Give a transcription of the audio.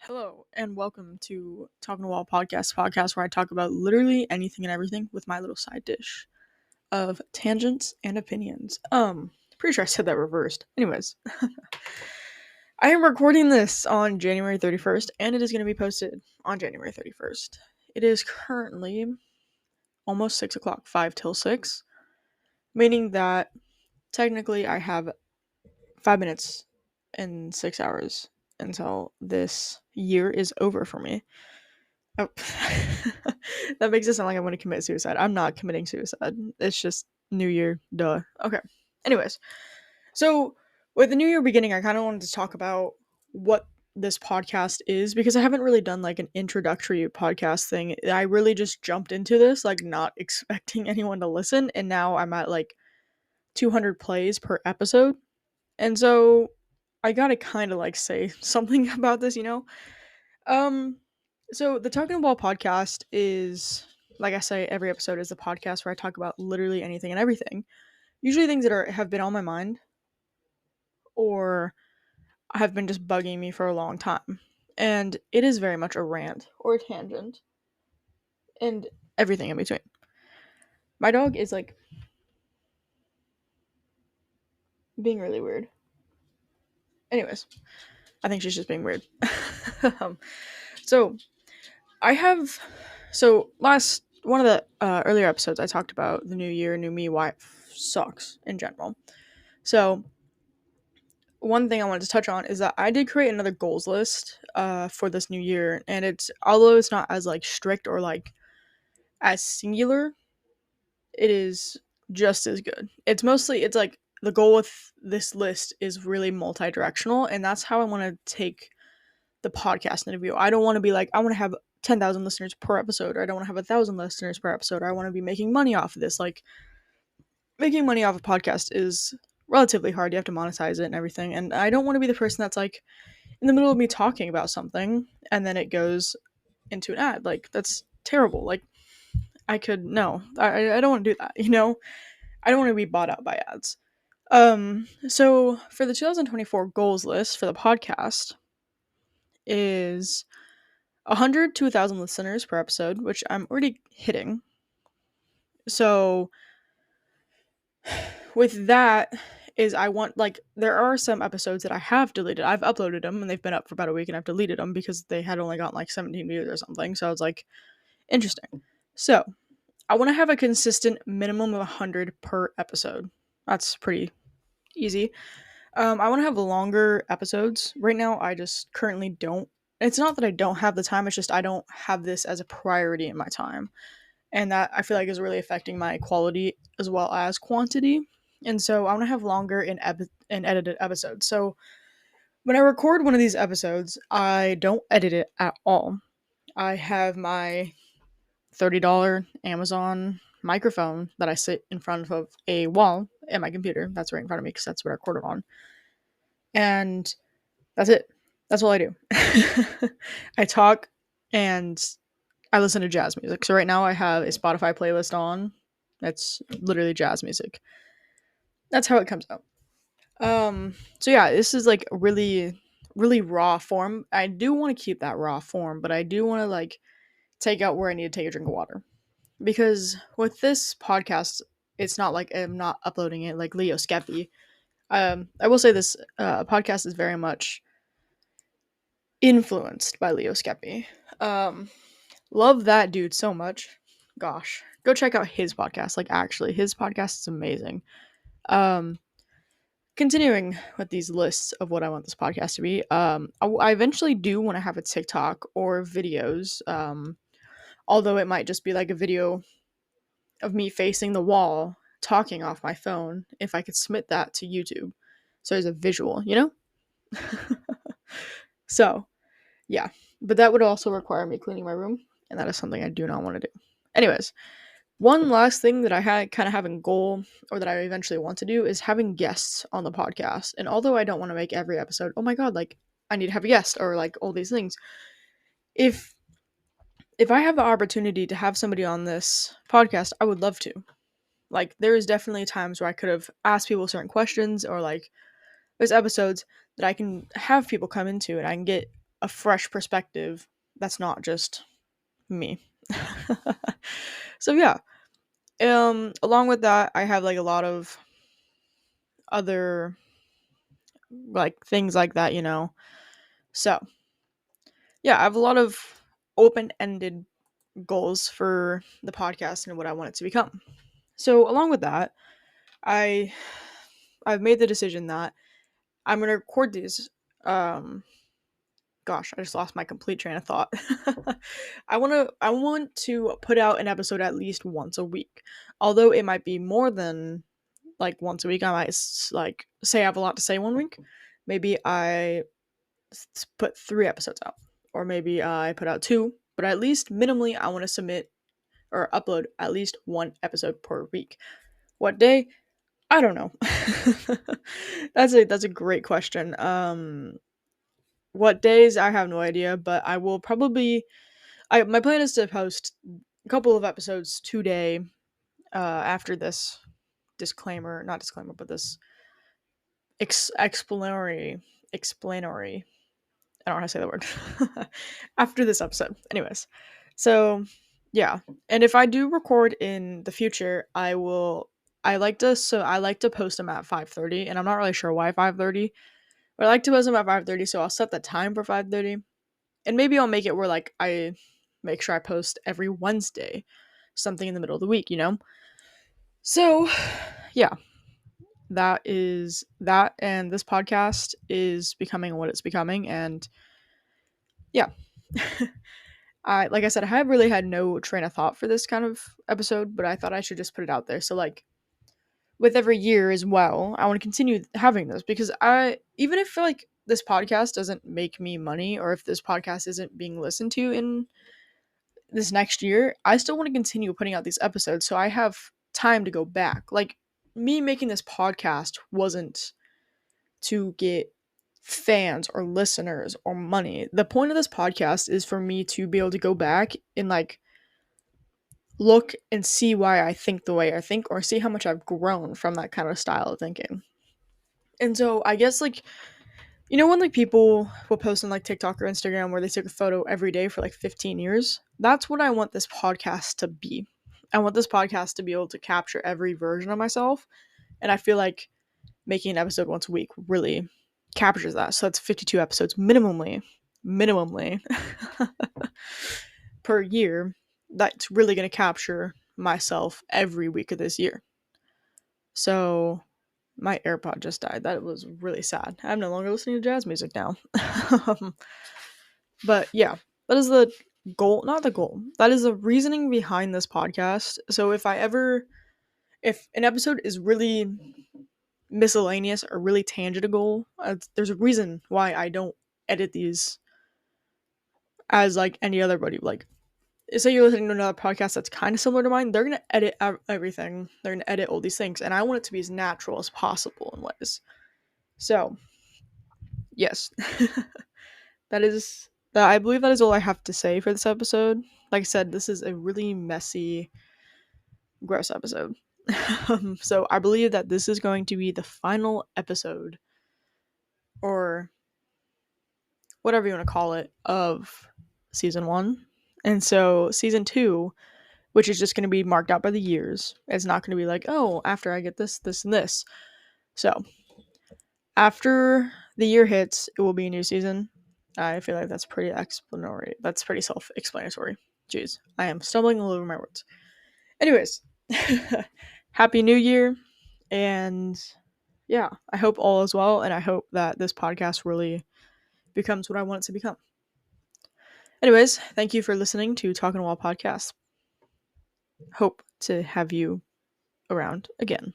Hello and welcome to Talking to Wall podcast where I talk about literally anything and everything with my little side dish of tangents and opinions. Pretty sure I said that reversed. Anyways, I am recording this on January 31st and it is going to be posted on January 31st. It is currently almost 6 o'clock, 5 till 6, meaning that technically I have 5 minutes and 6 hours until this year is over for me. Oh, that makes it sound like I want to commit suicide. I'm not committing suicide. It's just New Year, duh. Okay. Anyways, so with the New Year beginning, I kind of wanted to talk about what this podcast is because I haven't really done like an introductory podcast thing. I really just jumped into this, like not expecting anyone to listen, and now I'm at like 200 plays per episode. And so I gotta kind of like say something about this. Um, so the Talking Ball podcast is, like I say, every episode is a podcast where I talk about literally anything and everything. Usually things that have been on my mind or have been just bugging me for a long time. And it is very much a rant or a tangent and everything in between. My dog is like being really weird. Anyways, I think she's just being weird. um, so I have last one of the earlier episodes I talked about the new year, new me, why it sucks in general. So one thing I wanted to touch on is that I did create another goals list for this new year, and it's although it's not as like strict or like as singular, it is just as good. It's like the goal with this list is really multi-directional, and that's how I want to take the podcast interview. I don't want to be like, I want to have 10,000 listeners per episode, or I don't want to have 1,000 listeners per episode, or I want to be making money off of this. Like, making money off a podcast is relatively hard. You have to monetize it and everything. And I don't want to be the person that's like in the middle of me talking about something and then it goes into an ad. Like, that's terrible. Like, no, I don't want to do that. I don't want to be bought out by ads. So for the 2024 goals list for the podcast is 100 to 1,000 listeners per episode, which I'm already hitting. So with that is I want, like, there are some episodes that I have deleted. I've uploaded them and they've been up for about a week and I've deleted them because they had only gotten like 17 views or something. So I was like, interesting. So I want to have a consistent minimum of 100 per episode. That's pretty easy. I want to have longer episodes. Right now, I just currently don't. It's not that I don't have the time, it's just I don't have this as a priority in my time. And that I feel like is really affecting my quality as well as quantity. And so I want to have longer and edited episodes. So when I record one of these episodes, I don't edit it at all. I have my $30 Amazon microphone that I sit in front of a wall at my computer. That's right in front of me because that's what I record it on. And that's it. That's all I do. I talk and I listen to jazz music. So right now I have a Spotify playlist on. That's literally jazz music. That's how it comes out. So yeah, this is like really, really raw form. I do want to keep that raw form, but I do want to like take out where I need to take a drink of water. Because with this podcast, it's not like I'm not uploading it like Leo Skeppy. I will say this podcast is very much influenced by Leo Skeppy. Love that dude so much. Gosh, go check out his podcast. Like, actually, his podcast is amazing. Um, Continuing with these lists of what I want this podcast to be, I eventually do want to have a TikTok or videos. Although it might just be like a video of me facing the wall talking off my phone. If I could submit that to YouTube, so there's a visual. So yeah, but that would also require me cleaning my room, and that is something I do not want to do. Anyways, one last thing that I had kind of having goal or that I eventually want to do is having guests on the podcast. And although I don't want to make every episode, oh my god, like I need to have a guest or like all these things. If I have the opportunity to have somebody on this podcast, I would love to. Like, there is definitely times where I could have asked people certain questions, or like there's episodes that I can have people come into and I can get a fresh perspective that's not just me. So yeah, along with that, I have like a lot of other like things like that, So yeah, I have a lot of open-ended goals for the podcast and what I want it to become. So along with that, I I've made the decision that I'm gonna record these. Um, Gosh, I just lost my complete train of thought. I want to put out an episode at least once a week. Although it might be more than like once a week. I might like say I have a lot to say one week. Maybe I put 3 episodes out, or maybe I put out 2. But at least minimally, I want to submit or upload at least 1 episode per week. What day? I don't know. That's a great question. What days? I have no idea, but I will probably. My plan is to post a couple of episodes today. After this not disclaimer, but this explanatory. I don't know how to say the word. After this episode, anyways. So yeah, and if I do record in the future, I will. I like to post them at 5:30, and I'm not really sure why 5:30. But I like to post them at 5:30, so I'll set the time for 5:30. And maybe I'll make it where like I make sure I post every Wednesday, something in the middle of the week, So, yeah, that is that, and this podcast is becoming what it's becoming, and yeah. I like I said, I have really had no train of thought for this kind of episode, but I thought I should just put it out there. So like with every year as well, I want to continue having this because I even if like this podcast doesn't make me money or if this podcast isn't being listened to in this next year, I still want to continue putting out these episodes so I have time to go back. Like me making this podcast wasn't to get fans or listeners or money. The point of this podcast is for me to be able to go back and like look and see why I think the way I think or see how much I've grown from that kind of style of thinking. And so I guess like when like people will post on like TikTok or Instagram where they take a photo every day for like 15 years? That's what I want this podcast to be. I want this podcast to be able to capture every version of myself. And I feel like making an episode once a week really captures that. So that's 52 episodes minimally per year. That's really going to capture myself every week of this year. So my AirPod just died. That was really sad. I'm no longer listening to jazz music now. But yeah, that is the goal. Not the goal. That is the reasoning behind this podcast. So if an episode is really miscellaneous or really tangential, there's a reason why I don't edit these as like any other buddy. Like, say you're listening to another podcast that's kind of similar to mine, they're gonna edit everything. They're gonna edit all these things, and I want it to be as natural as possible in ways. So, yes, I believe that is all I have to say for this episode. Like I said, this is a really messy, gross episode. So I believe that this is going to be the final episode, or whatever you want to call it, of season 1. And so season 2, which is just going to be marked out by the years, it's not going to be like, oh, after I get this, this, and this. So after the year hits, it will be a new season. I feel like that's pretty explanatory. That's pretty self-explanatory. Jeez, I am stumbling all over my words. Anyways, Happy New Year, and yeah, I hope all is well, and I hope that this podcast really becomes what I want it to become. Anyways, thank you for listening to Talking Wall Podcast. Hope to have you around again.